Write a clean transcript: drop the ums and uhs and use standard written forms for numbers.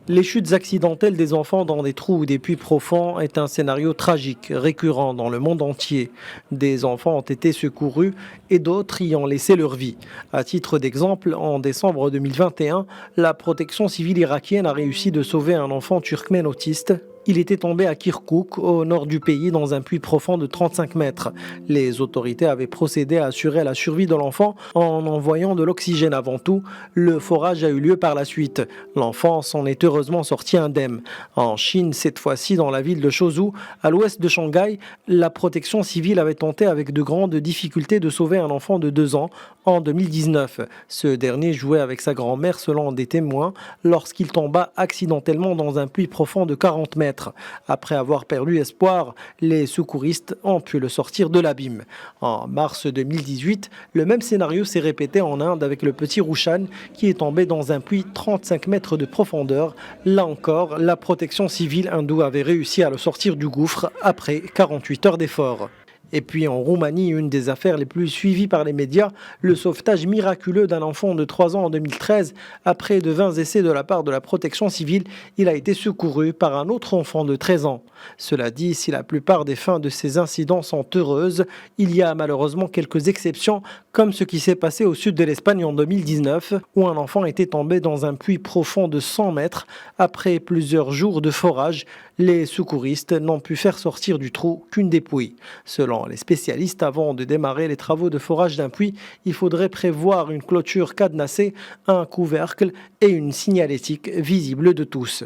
Les chutes accidentelles des enfants dans des trous ou des puits profonds est un scénario tragique, récurrent dans le monde entier. Des enfants ont été secourus et d'autres y ont laissé leur vie. À titre d'exemple, en décembre 2021, la protection civile irakienne a réussi de sauver un enfant turkmène autiste. Il était tombé à Kirkouk, au nord du pays, dans un puits profond de 35 mètres. Les autorités avaient procédé à assurer la survie de l'enfant en envoyant de l'oxygène avant tout. Le forage a eu lieu par la suite. L'enfant s'en est heureusement sorti indemne. En Chine, cette fois-ci dans la ville de Chaozhou, à l'ouest de Shanghai, la protection civile avait tenté avec de grandes difficultés de sauver un enfant de 2 ans en 2019. Ce dernier jouait avec sa grand-mère selon des témoins lorsqu'il tomba accidentellement dans un puits profond de 40 mètres. Après avoir perdu espoir, les secouristes ont pu le sortir de l'abîme. En mars 2018, le même scénario s'est répété en Inde avec le petit Rushan qui est tombé dans un puits 35 mètres de profondeur. Là encore, la protection civile hindoue avait réussi à le sortir du gouffre après 48 heures d'efforts. Et puis en Roumanie, une des affaires les plus suivies par les médias, le sauvetage miraculeux d'un enfant de 3 ans en 2013. Après de 20 essais de la part de la protection civile, il a été secouru par un autre enfant de 13 ans. Cela dit, si la plupart des fins de ces incidents sont heureuses, il y a malheureusement quelques exceptions, comme ce qui s'est passé au sud de l'Espagne en 2019, où un enfant était tombé dans un puits profond de 100 mètres. Après plusieurs jours de forage, les secouristes n'ont pu faire sortir du trou qu'une dépouille. Selon les spécialistes, avant de démarrer les travaux de forage d'un puits, il faudrait prévoir une clôture cadenassée, un couvercle et une signalétique visible de tous.